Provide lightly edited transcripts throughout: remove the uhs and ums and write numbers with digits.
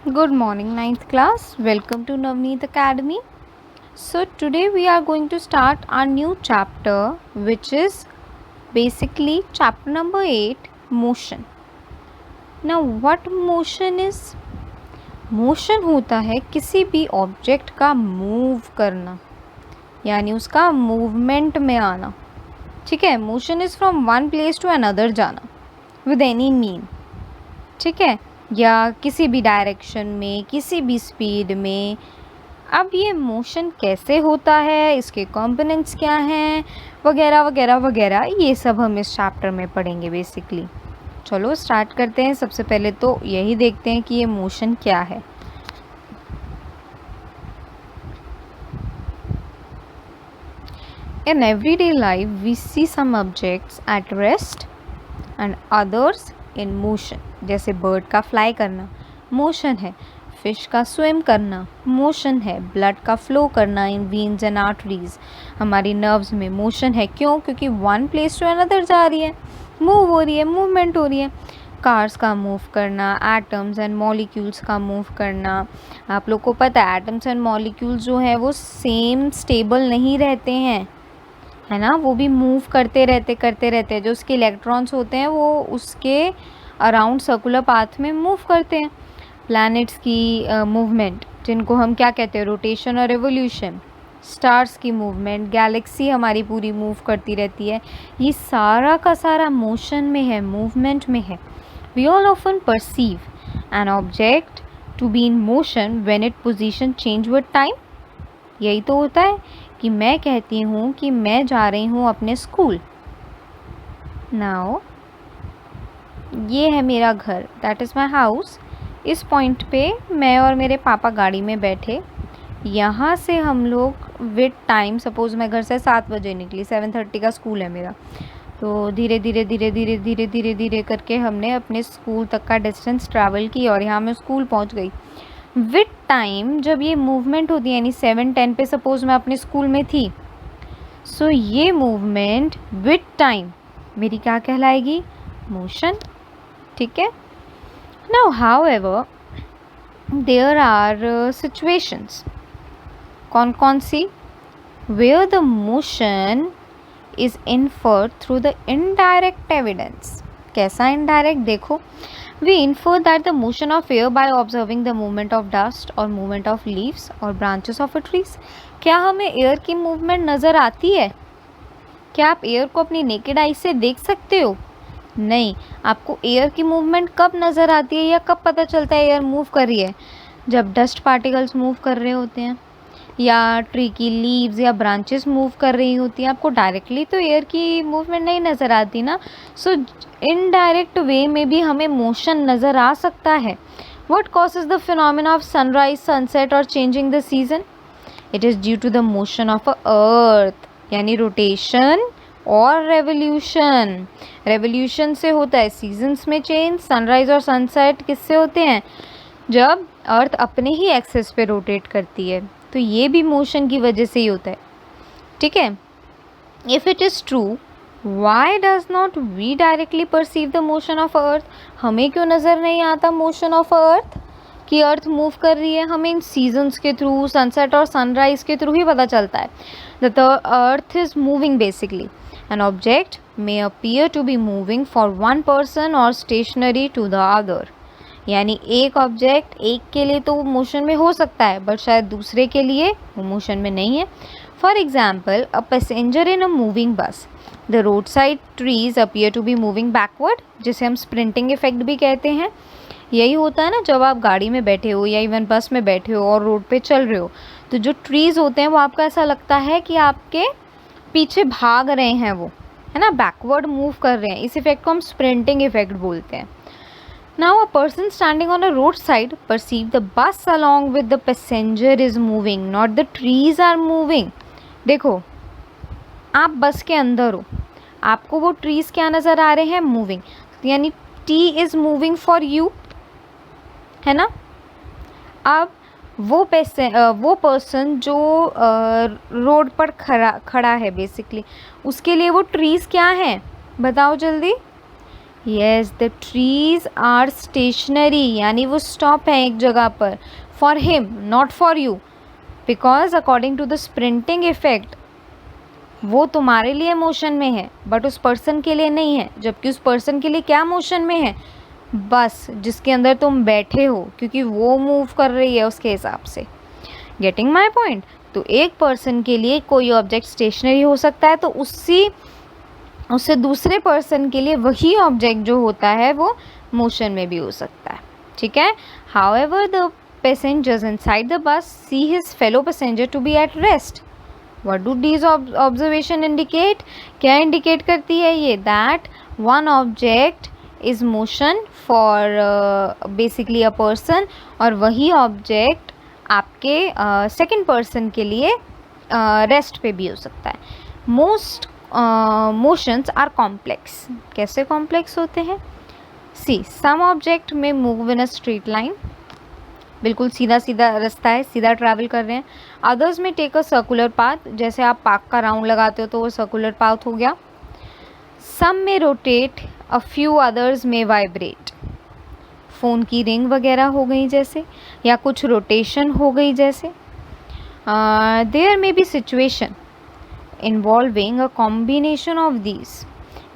Good morning, ninth class. Welcome to Navneet Academy. So, today we are going to start our new chapter, which is basically chapter number 8 motion. Now, what motion is? Motion होता है किसी भी object का move करना, यानी उसका movement में आना. ठीक है. Motion is from one place to another जाना विद एनी मीन. ठीक है. या किसी भी डायरेक्शन में, किसी भी स्पीड में. अब ये मोशन कैसे होता है, इसके कंपोनेंट्स क्या हैं, वगैरह वगैरह वगैरह, ये सब हम इस चैप्टर में पढ़ेंगे बेसिकली. चलो स्टार्ट करते हैं. सबसे पहले तो यही देखते हैं कि ये मोशन क्या है. In everyday life, we see some objects at rest and others in motion. जैसे बर्ड का फ्लाई करना मोशन है, फिश का स्विम करना मोशन है, ब्लड का फ्लो करना इन वीन्स एंड आर्टरीज, हमारी नर्व्स में मोशन है. क्यों? क्योंकि वन प्लेस टू अनदर जा रही है, मूव हो रही है, मूवमेंट हो रही है. कार्स का मूव करना, एटम्स एंड मॉलिक्यूल्स का मूव करना. आप लोग को पता है एटम्स एंड मॉलिक्यूल्स जो है वो सेम स्टेबल नहीं रहते हैं, है ना. वो भी मूव करते रहते. जो उसके इलेक्ट्रॉन्स होते हैं वो उसके अराउंड सर्कुलर पाथ में मूव करते हैं. प्लैनेट्स की मूवमेंट, जिनको हम क्या कहते हैं, रोटेशन और रिवोल्यूशन. स्टार्स की मूवमेंट, गैलेक्सी हमारी पूरी मूव करती रहती है. ये सारा का सारा मोशन में है, मूवमेंट में है. We all often perceive an object to be in motion when it position change with time. यही तो होता है कि मैं कहती हूँ कि मैं जा रही हूँ अपने स्कूल. नाउ ये है मेरा घर, दैट इज़ माई हाउस. इस पॉइंट पे मैं और मेरे पापा गाड़ी में बैठे. यहाँ से हम लोग विद टाइम, सपोज़ मैं घर से 7 बजे निकली, 7:30 का स्कूल है मेरा, तो धीरे धीरे धीरे धीरे धीरे धीरे धीरे करके हमने अपने स्कूल तक का डिस्टेंस ट्रैवल की और यहाँ मैं स्कूल पहुँच गई. विद टाइम जब ये मूवमेंट होती है, यानी 7:10 पे सपोज़ मैं अपने स्कूल में थी, सो ये मूवमेंट विद टाइम मेरी क्या कहलाएगी? मोशन. ठीक है. Now however there are situations. कौन कौन सी? Where the motion is inferred through the indirect evidence. कैसा इनडायरेक्ट? देखो, we infer that the motion of air by observing the movement of dust or movement of leaves or branches of a trees. क्या हमें air की movement नज़र आती है? क्या आप एयर को अपनी नेकेड आई से देख सकते हो? नहीं. आपको एयर की मूवमेंट कब नज़र आती है या कब पता चलता है एयर मूव कर रही है? जब डस्ट पार्टिकल्स मूव कर रहे होते हैं या ट्री की लीव्स या ब्रांचेस मूव कर रही होती हैं. आपको डायरेक्टली तो एयर की मूवमेंट नहीं नज़र आती ना. सो इनडायरेक्ट वे में भी हमें मोशन नज़र आ सकता है. What causes the phenomena of sunrise, sunset और changing the season? It is due to the motion of a earth, यानी रोटेशन और रेवोल्यूशन. रेवोल्यूशन से होता है सीजन्स में चेंज. सनराइज और सनसेट किससे होते हैं? जब अर्थ अपने ही एक्सेस पे रोटेट करती है. तो ये भी मोशन की वजह से ही होता है. ठीक है. If it is true, why does not we directly perceive the motion of earth? हमें क्यों नज़र नहीं आता मोशन ऑफ अर्थ कि अर्थ मूव कर रही है? हमें इन सीजन्स के थ्रू, सनसेट और सनराइज के थ्रू ही पता चलता है that the earth is moving. Basically an object may appear to be moving for one person और स्टेशनरी टू द अदर. यानी एक ऑब्जेक्ट एक के लिए तो मोशन में हो सकता है, बट शायद दूसरे के लिए वो मोशन में नहीं है. For example, a passenger in a moving bus. The road side trees appear to be moving backward, जिसे हम स्प्रिंटिंग इफेक्ट भी कहते हैं. यही होता है ना, जब आप गाड़ी में बैठे हो या इवन बस में बैठे हो और रोड पे चल रहे हो, तो जो ट्रीज़ होते हैं वो आपको ऐसा लगता है कि आपके पीछे भाग रहे हैं, वो है ना, बैकवर्ड मूव कर रहे हैं. इस इफेक्ट को हम स्प्रिंटिंग इफेक्ट बोलते हैं. Now a person standing on a roadside perceive the bus along with the passenger is moving, not the trees are moving. देखो, आप बस के अंदर हो, आपको वो ट्रीज़ क्या नज़र आ रहे हैं? मूविंग. यानी T is moving for you, है ना. अब वो पर्सन जो रोड पर खड़ा है बेसिकली, उसके लिए वो ट्रीज़ क्या हैं? बताओ जल्दी. Yes, the trees are stationary, यानी वो स्टॉप है एक जगह पर, for him not for you, because according to the sprinting effect वो तुम्हारे लिए मोशन में है बट उस पर्सन के लिए नहीं है, जबकि उस पर्सन के लिए क्या मोशन में है, बस जिसके अंदर तुम बैठे हो, क्योंकि वो मूव कर रही है उसके हिसाब से। Getting my point? तो एक पर्सन के लिए कोई ऑब्जेक्ट स्टेशनरी हो सकता है, तो उससे दूसरे पर्सन के लिए वही ऑब्जेक्ट जो होता है वो मोशन में भी हो सकता है, ठीक है। However the passengers inside the bus see his fellow passenger to be at rest. What do these observation indicate? क्या इंडिकेट करती है ये? That one object is motion for basically a person, और वही ऑब्जेक्ट आपके सेकंड पर्सन के लिए rest पे भी हो सकता है। Most motions are complex. कैसे कॉम्प्लेक्स होते हैं? सी, सम ऑब्जेक्ट में move in a straight line, बिल्कुल सीधा सीधा रास्ता है, सीधा ट्रैवल कर रहे हैं। अदर्स में टेक अ सर्कुलर पाथ, जैसे आप पार्क का राउंड लगाते हो तो वो सर्कुलर पाथ हो गया। सम में रोटेट, अ फ्यू अदर्स में वाइब्रेट, फ़ोन की रिंग वगैरह हो गई जैसे, या कुछ रोटेशन हो गई जैसे। There may be situation involving a combination of these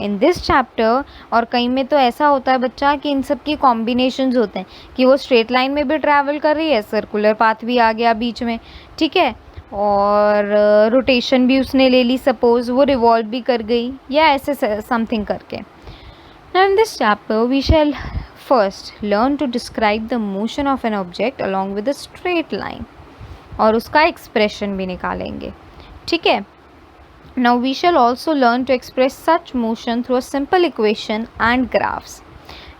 in this chapter, और कहीं में तो ऐसा होता है बच्चा कि इन सब की कॉम्बिनेशंस होते हैं, कि वो स्ट्रेट लाइन में भी ट्रैवल कर रही है, सर्कुलर पाथ भी आ गया बीच में, ठीक है, और रोटेशन भी उसने ले ली, सपोज वो रिवॉल्व भी कर गई, या ऐसे समथिंग करके। Now in this chapter we shall first learn to describe the motion of an object along with a straight line, और उसका एक्सप्रेशन भी निकालेंगे, ठीक है। Now we shall also learn to express such motion through a simple equation and graphs.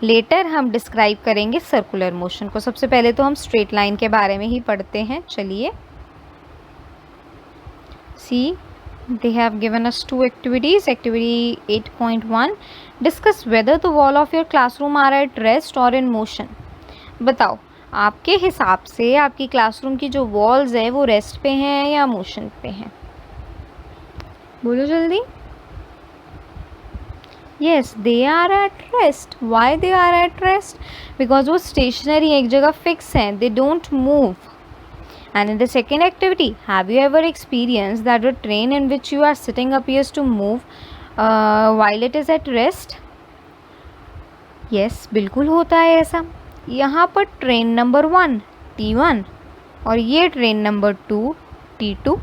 Later हम describe करेंगे circular motion को। सबसे पहले तो हम straight line के बारे में ही पढ़ते हैं, चलिए। See, they have given us two activities. Activity 8.1, discuss whether the wall of your classroom are at rest or in motion. बताओ आपके हिसाब से आपकी क्लासरूम की जो walls है वो रेस्ट पे हैं या मोशन पे हैं? बोलो जल्दी। Yes, they are at rest. Why they are at rest? Because वो स्टेशनरी एक जगह फिक्स हैं, they don't move. And in the second activity, have you ever experience that the train in which you are sitting appears to move while it is at rest? Yes, बिल्कुल होता है ऐसा। यहाँ पर train number 1 T1 और ये train number 2 T2।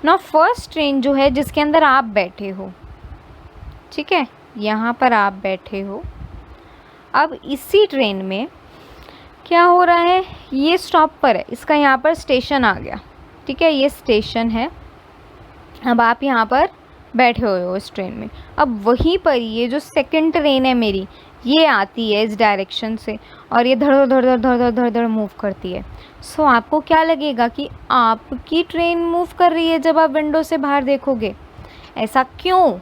ना first train जो है जिसके अंदर आप बैठे हो, ठीक है, यहाँ पर आप बैठे हो, अब इसी ट्रेन में क्या हो रहा है, ये स्टॉप पर है, इसका यहाँ पर स्टेशन आ गया, ठीक है, ये स्टेशन है। अब आप यहाँ पर बैठे हुए हो इस ट्रेन में। अब वहीं पर ये जो सेकंड ट्रेन है मेरी, ये आती है इस डायरेक्शन से और ये धड़ धड़ धड़ धड़ धड़ धड़ धड़ मूव करती है। सो आपको क्या लगेगा कि आपकी ट्रेन मूव कर रही है जब आप विंडो से बाहर देखोगे। ऐसा क्यों?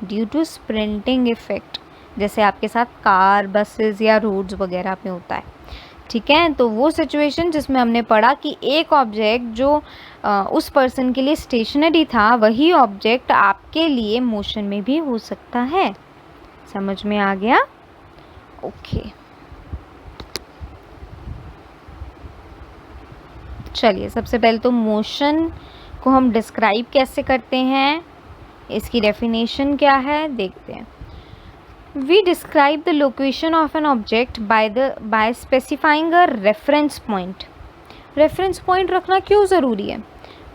ड्यू टू स्प्रिंटिंग इफेक्ट, जैसे आपके साथ कार, बसेस या रोड्स वगैरह में होता है, ठीक है। तो वो सिचुएशन जिसमें हमने पढ़ा कि एक ऑब्जेक्ट जो उस पर्सन के लिए स्टेशनरी था, वही ऑब्जेक्ट आपके लिए मोशन में भी हो सकता है। समझ में आ गया? ओके, चलिए सबसे पहले तो मोशन को हम डिस्क्राइब कैसे करते हैं, इसकी डेफिनेशन क्या है देखते हैं। We describe the location of an object by specifying a reference point. Reference point रखना क्यों ज़रूरी है?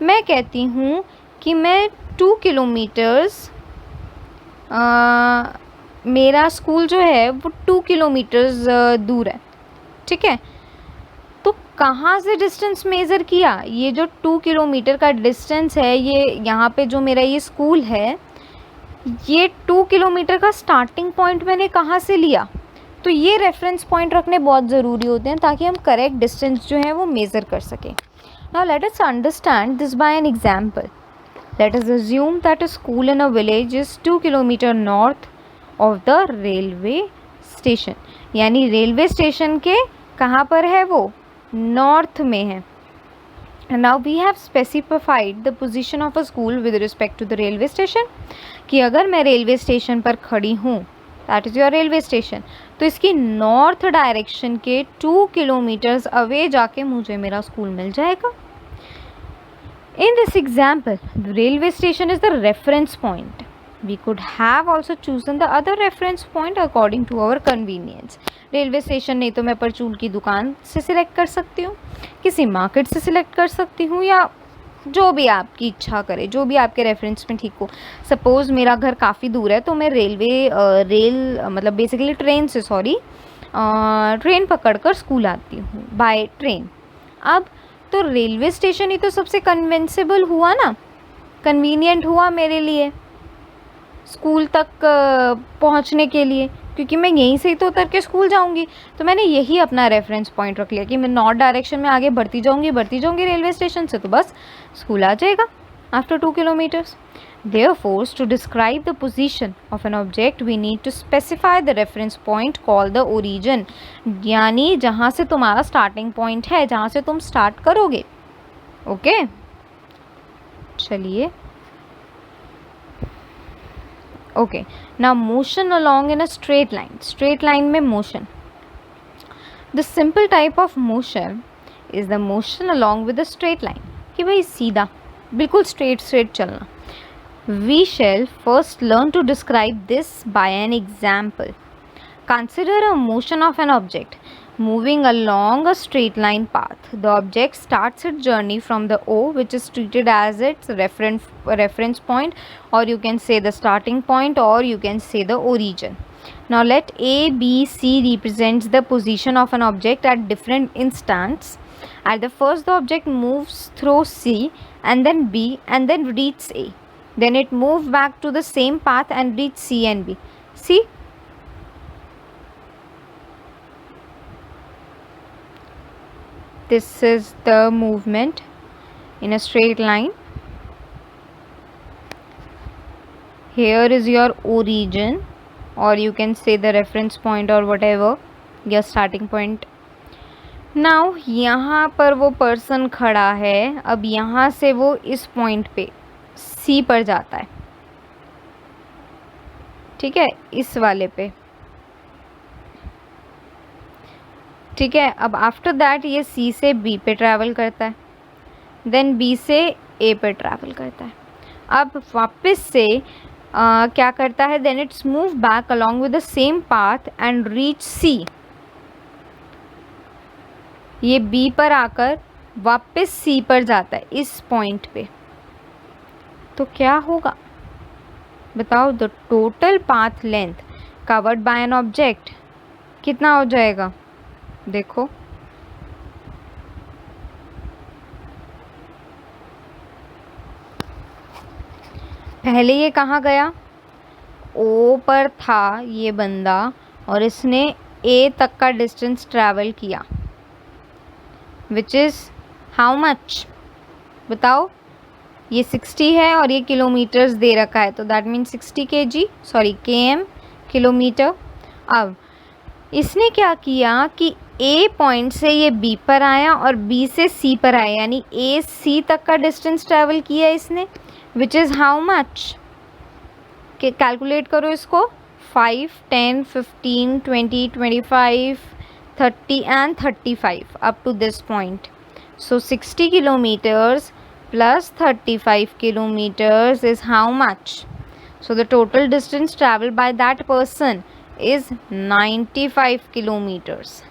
मैं कहती हूँ कि मैं 2 किलोमीटर्स, मेरा स्कूल जो है वो 2 किलोमीटर्स दूर है, ठीक है। तो कहाँ से डिस्टेंस मेज़र किया? ये जो 2 किलोमीटर का डिस्टेंस है, ये यहाँ पे जो मेरा ये स्कूल है, ये 2 किलोमीटर का स्टार्टिंग पॉइंट मैंने कहाँ से लिया? तो ये रेफरेंस पॉइंट रखने बहुत ज़रूरी होते हैं ताकि हम करेक्ट डिस्टेंस जो है वो मेज़र कर सकें। Now let us understand this by an example. Let us assume that a school in a village is 2 kilometre north of the railway station. यानी रेलवे स्टेशन के कहाँ पर है वो? नॉर्थ में है, now we have specified the position of a school with respect to the railway station, कि अगर मैं रेलवे स्टेशन पर खड़ी हूँ, that is your railway station, तो इसकी नॉर्थ डायरेक्शन के 2 किलोमीटर्स अवे जाके मुझे मेरा स्कूल मिल जाएगा. In this example, the railway station is the reference point. We could have also chosen the other reference point according to our convenience. Railway station नहीं तो मैं परचून की दुकान से सिलेक्ट कर सकती हूँ, किसी मार्केट से सिलेक्ट कर सकती हूँ, या जो भी आपकी इच्छा करे, जो भी आपके रेफरेंस में ठीक हो. सपोज़ मेरा घर काफ़ी दूर है तो मैं मतलब बेसिकली ट्रेन पकड़कर स्कूल आती हूँ बाय ट्रेन. अब तो रेलवे स्टेशन ही तो सबसे कन्वेंसेबल हुआ ना, कन्वीनियंट हुआ मेरे लिए स्कूल तक पहुंचने के लिए, क्योंकि मैं यहीं से ही तो उतर के स्कूल जाऊंगी. तो मैंने यही अपना रेफरेंस पॉइंट रख लिया कि मैं नॉर्थ डायरेक्शन में आगे बढ़ती जाऊंगी रेलवे स्टेशन से, तो बस स्कूल आ जाएगा after 2 kilometres. Therefore, to describe the position of an object, we need to specify the reference point called the origin. यानी जहाँ से तुम्हारा स्टार्टिंग पॉइंट है, जहाँ से तुम स्टार्ट करोगे. ओके, चलिए. Okay, now motion along in a straight line. Straight line में motion. The simple type of motion is the motion along with a straight line. कि भाई सीधा, बिल्कुल straight चलना. We shall first learn to describe this by an example. Consider a motion of an object moving along a straight line path. The object starts its journey from the O, which is treated as its reference point, or you can say the starting point, or you can say the origin. Now let A, B, C represents the position of an object at different instants. At the first, the object moves through C and then B and then reaches A. Then it moves back to the same path and reach C and B. See? This is the movement in a straight line. Here is your origin, or you can say the reference point or whatever, your starting point. Now यहाँ पर वो person खड़ा है. अब यहाँ से वो इस पॉइंट पे C पर जाता है, ठीक है, इस वाले पे, ठीक है. अब आफ्टर दैट ये C से B पे ट्रैवल करता है, देन B से A पे ट्रैवल करता है. अब वापस से क्या करता है, then it's move back along with the same path and reach C. ये B पर आकर वापस C पर जाता है इस पॉइंट पे. तो क्या होगा बताओ? The total path length covered by an object कितना हो जाएगा? देखो, पहले ये कहाँ गया? ओ पर था ये बंदा और इसने ए तक का डिस्टेंस ट्रैवल किया, विच इज़ हाउ मच बताओ? ये 60 है और ये किलोमीटर्स दे रखा है, तो दैट मीन 60 km किलोमीटर. अब इसने क्या किया कि ए पॉइंट से ये बी पर आया और बी से सी पर आया, यानी ए सी तक का डिस्टेंस ट्रैवल किया इसने, which is how much? Calculate करो इसको. 5, 10, 15, 20, 25, 30 and 35 up to this point. So 60 kilometers plus 35 kilometers is how much? So the total distance traveled by that person is 95 kilometers,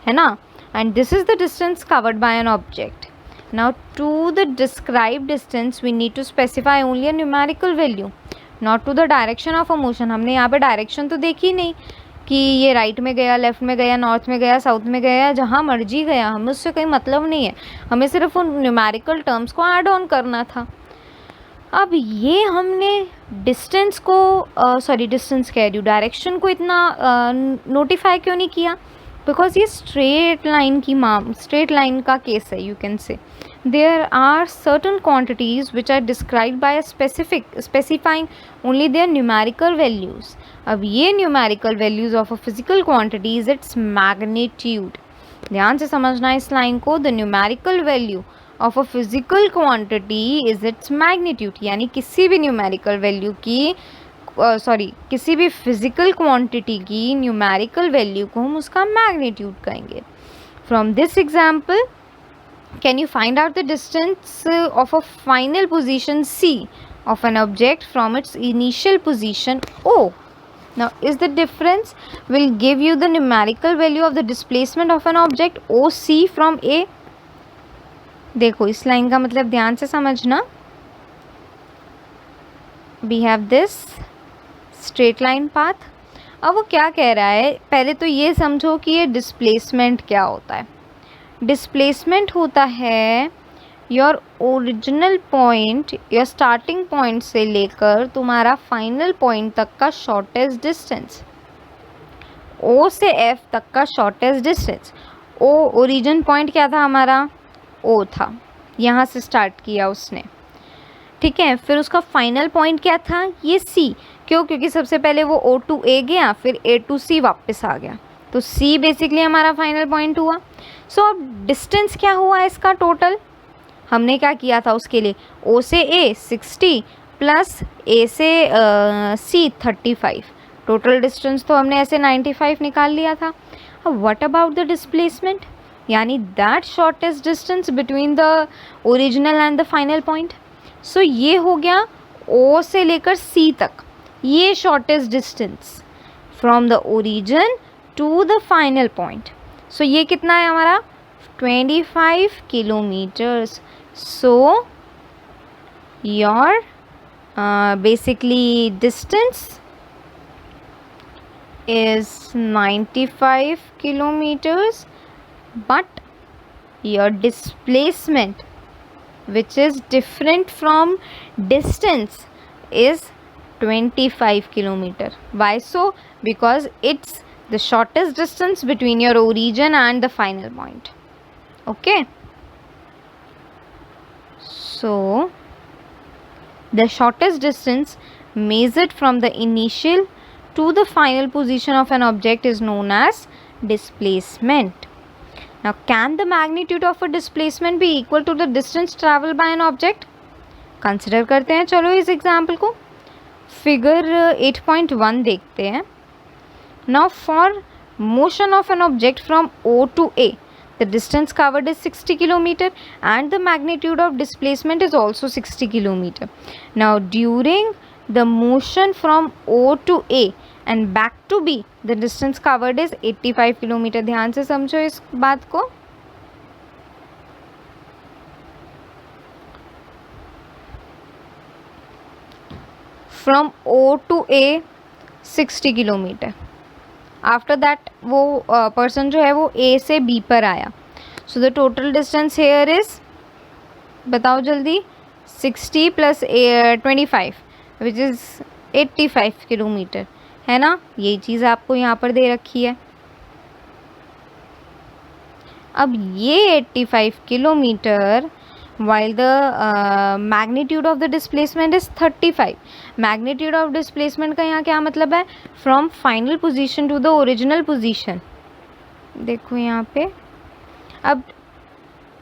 है ना? And this is the distance covered by an object. Now to the described distance we need to specify only a numerical value, not to the direction of a motion. हमने यहाँ पे direction तो देखी नहीं कि ये राइट में गया, लेफ़्ट में गया, नॉर्थ में गया, साउथ में गया, जहाँ मर्जी गया, हमें उससे कोई मतलब नहीं है. हमें सिर्फ उन न्यूमेरिकल टर्म्स को ऐड ऑन करना था. अब ये हमने डिस्टेंस कह रही हूँ, डायरेक्शन को इतना नोटिफाई क्यों नहीं किया? बिकॉज ये स्ट्रेट लाइन का केस है. You can say there are certain quantities which are described by a specifying only their numerical values. अब ये numerical values of a physical quantity is its magnitude. ध्यान से समझना इस लाइन को. The numerical value of a physical quantity is its magnitude, यानी किसी भी न्यूमेरिकल वैल्यू की किसी भी फिजिकल क्वांटिटी की न्यूमेरिकल वैल्यू को हम उसका मैग्नीट्यूड कहेंगे. From this example can you find out the distance of a final position C of an object from its initial position O? Now is the difference will give you the numerical value of the displacement of an object OC from A. देखो इस line का मतलब ध्यान से समझना. We have this straight line path. अब वो क्या कह रहा है, पहले तो ये समझो कि ये डिस्प्लेसमेंट क्या होता है. डिस्प्लेसमेंट होता है your original point, your starting point से लेकर तुम्हारा फाइनल पॉइंट तक का शॉर्टेस्ट डिस्टेंस. ओ से एफ तक का शॉर्टेस्ट डिस्टेंस. ओ ओरिजिन पॉइंट क्या था हमारा, ओ था, यहाँ से स्टार्ट किया उसने, ठीक है. फिर उसका फाइनल पॉइंट क्या था, ये सी. क्यों, क्योंकि सबसे पहले वो ओ टू ए गया, फिर ए टू सी वापस आ गया, तो सी बेसिकली हमारा फाइनल पॉइंट हुआ. सो अब डिस्टेंस क्या हुआ इसका टोटल, हमने क्या किया था उसके लिए, ओ से ए 60 प्लस ए से सी 35, टोटल डिस्टेंस तो हमने ऐसे 95 निकाल लिया था. अब व्हाट अबाउट द डिस्प्लेसमेंट, यानी that shortest distance between the original and the final point. So ये हो गया ओ से लेकर सी तक, ये shortest distance from the origin to the final point. So ये कितना है हमारा 25 kilometres. So your basically distance is 95 kilometers, but your displacement, which is different from distance, is 25 kilometer. Why so? Because it's the shortest distance between your origin and the final point. Okay, so the shortest distance measured from the initial to the final position of an object is known as displacement. Now can the magnitude of a displacement be equal to the distance traveled by an object? Consider करते हैं चलो इस example को. Figure 8.1 देखते हैं. Now for motion of an object from O to A, the distance covered is 60 kilometer and the magnitude of displacement is also 60 kilometer. Now during the motion from O to A and back to B, the distance covered is 85 kilometer. ध्यान से समझो इस बात को. From O to A 60 kilometer. After that वो person जो है वो A से B पर आया. So the total distance here is, बताओ जल्दी, 60 plus 25 which is 85 किलोमीटर, है ना. यही चीज़ आपको यहाँ पर दे रखी है. अब ये 85 kilometre while the magnitude of the displacement is 35. magnitude of displacement का यहाँ क्या मतलब है, from final position to the original position. देखो यहाँ पे, अब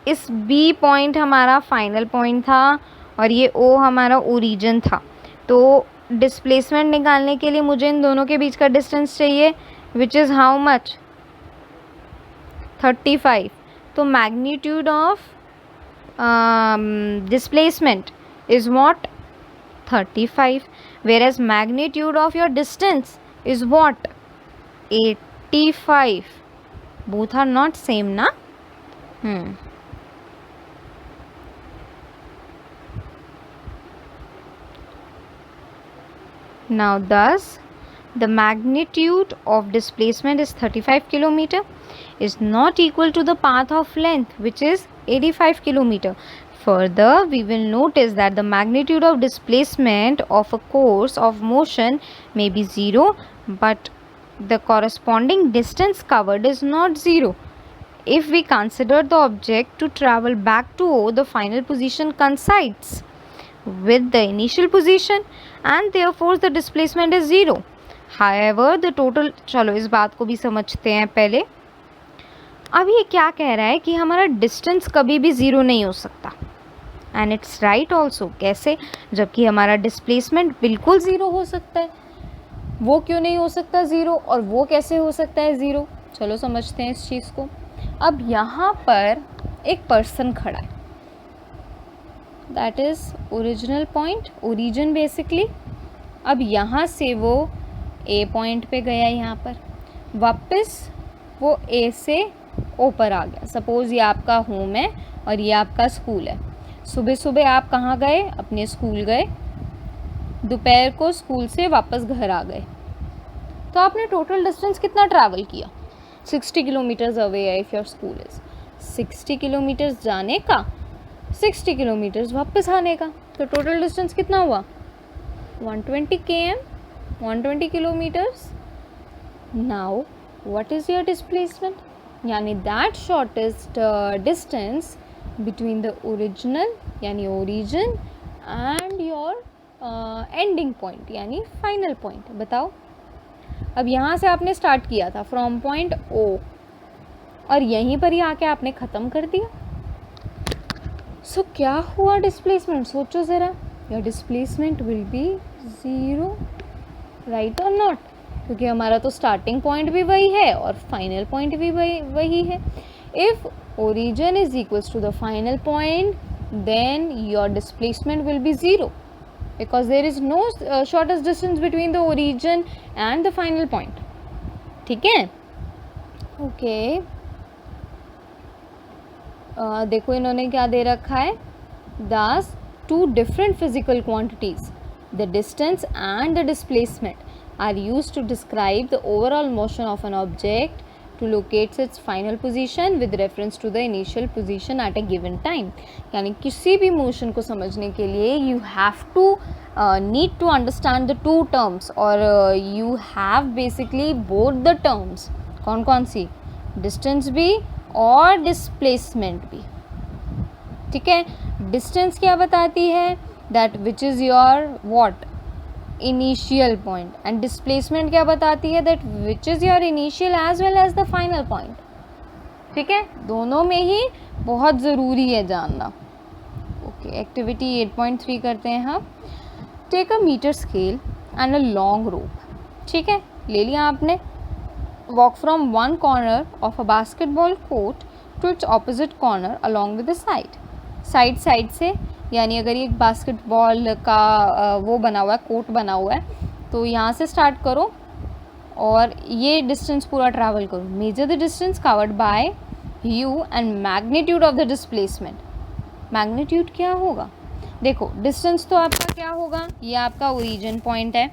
इस B पॉइंट हमारा फाइनल पॉइंट था और ये O हमारा ओरिजिन था, तो डिस्प्लेसमेंट निकालने के लिए मुझे इन दोनों के बीच का डिस्टेंस चाहिए, विच इज़ हाउ मच, 35. तो magnitude of displacement is what, 35, whereas magnitude of your distance is what, 85. both are not same na. Now thus the magnitude of displacement is 35 kilometer is not equal to the path of length which is 85 kilometer. Further, we will notice that the magnitude of displacement of a course of motion may be 0, but the corresponding distance covered is not 0. If we consider the object to travel back to O, the final position coincides with the initial position and therefore the displacement is 0. However, the total, चलो इस बात को भी समझते हैं पहले. अब ये क्या कह रहा है कि हमारा डिस्टेंस कभी भी ज़ीरो नहीं हो सकता, एंड इट्स राइट ऑल्सो। कैसे? जबकि हमारा डिस्प्लेसमेंट बिल्कुल ज़ीरो हो सकता है। वो क्यों नहीं हो सकता ज़ीरो, और वो कैसे हो सकता है ज़ीरो? चलो समझते हैं इस चीज़ को। अब यहाँ पर एक पर्सन खड़ा है, that is original point, origin basically. अब यहाँ से वो ए पॉइंट पे गया, यहाँ पर वापस वो ए से ओ पर आ गया। सपोज़ ये आपका होम है और ये आपका स्कूल है। सुबह सुबह आप कहाँ गए? अपने स्कूल गए। दोपहर को स्कूल से वापस घर आ गए। तो आपने टोटल डिस्टेंस कितना ट्रैवल किया? 60 किलोमीटर्स अवे है if your school is. 60 kilometres जाने का, 60 किलोमीटर्स वापस आने का, तो टोटल डिस्टेंस कितना हुआ? 120 km, 120 kilometres. Now what is your displacement? यानी that shortest distance between the original यानी origin and your ending point यानी फाइनल पॉइंट। बताओ, अब यहाँ से आपने स्टार्ट किया था फ्रॉम पॉइंट ओ, और यहीं पर ही आके आपने ख़त्म कर दिया। सो क्या हुआ डिस्प्लेसमेंट? सोचो ज़रा। Your displacement will be zero, right और नॉट? क्योंकि हमारा तो स्टार्टिंग पॉइंट भी वही है और फाइनल पॉइंट भी वही है। If origin is equals to the final point, then your displacement will be zero, because there is no shortest distance between the origin and the final point. ठीक है? Okay, देखो इन्होंने क्या दे रखा है? Thus two different physical quantities, the distance and the displacement, are used to describe the overall motion of an object to locate its final position with reference to the initial position at a given time. यानी किसी भी motion को समझने के लिए you have to need to understand the two terms, और you have basically both the terms. कौन कौन सी? डिस्टेंस भी और डिस्प्लेसमेंट भी। ठीक है? डिस्टेंस क्या बताती है? That which is your what? Initial point. And displacement क्या बताती है? That which is your initial as well as the final point. ठीक है? दोनों में ही बहुत ज़रूरी है जानना। ओके, एक्टिविटी 8.3 करते हैं हम। Take a metre scale and a long rope. ठीक है, ले लिया आपने। Walk from one corner of a basketball court to its opposite corner along with the side side से, यानी अगर ये एक बास्केटबॉल का वो बना हुआ है, कोर्ट बना हुआ है, तो यहाँ से स्टार्ट करो और ये डिस्टेंस पूरा ट्रैवल करो। Measure the distance covered by you and magnitude of the displacement. Magnitude क्या होगा? देखो, डिस्टेंस तो आपका क्या होगा? ये आपका ओरिजिन पॉइंट है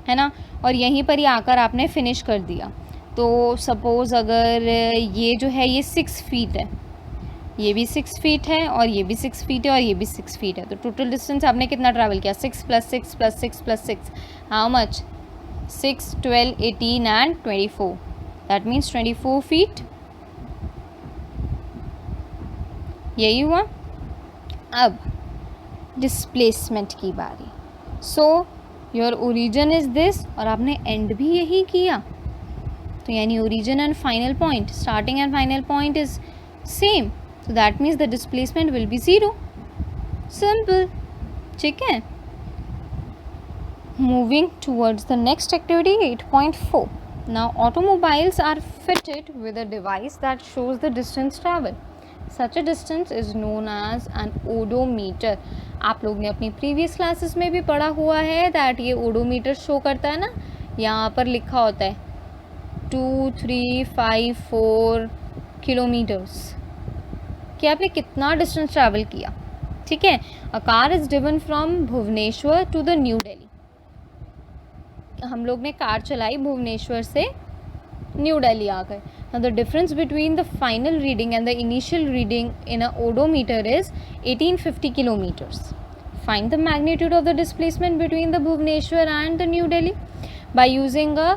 ना, और यहीं पर ही आकर आपने फिनिश कर दिया। तो सपोज़ अगर ये जो है ये 6 फीट है, ये भी 6 फीट है और ये भी 6 फीट है और ये भी 6 फीट है, तो टोटल डिस्टेंस आपने कितना ट्रैवल किया? 6 + 6 + 6 + 6, how much? 6, 12, 18 and 24, that means 24 feet. यही हुआ। अब डिस्प्लेसमेंट की बारी। So your origin is this, और आपने एंड भी यही किया, तो यानी origin and final point, starting and final point is same, so that means the displacement will be 0. Simple. ठीक है? Moving towards the next activity 8.4. Now automobiles are fitted with a device that shows the distance traveled. Such a distance is known as an odometer. आप लोग ने अपनी previous classes में भी पढ़ा हुआ है दैट ये ओडोमीटर शो करता है ना, यहाँ पर लिखा होता है 2, 3, 5, 4 किलोमीटर्स कि आपने कितना डिस्टेंस ट्रैवल किया। ठीक है? A car is driven from Bhubaneswar to the New Delhi. हम लोग ने कार चलाई भुवनेश्वर से न्यू दिल्ली आ गए। Now the difference between the final reading and the initial reading in a odometer is 1850 kilometres. Find the magnitude of the displacement between the Bhubaneswar and the New Delhi by using a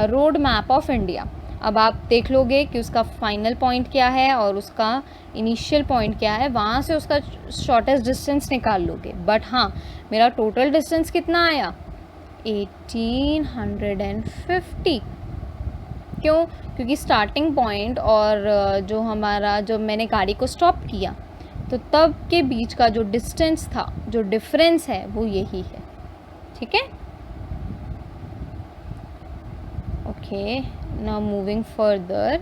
road map of India. अब आप देख लोगे कि उसका final point क्या है और उसका इनिशियल पॉइंट क्या है, वहाँ से उसका शॉर्टेस्ट डिस्टेंस निकाल लोगे। बट हाँ, मेरा टोटल डिस्टेंस कितना आया? 1850। क्यों? क्योंकि स्टार्टिंग पॉइंट और जो हमारा जब मैंने गाड़ी को स्टॉप किया तो तब के बीच का जो डिस्टेंस था, जो डिफरेंस है वो यही है। ठीक है, ओके, नाउ मूविंग फर्दर।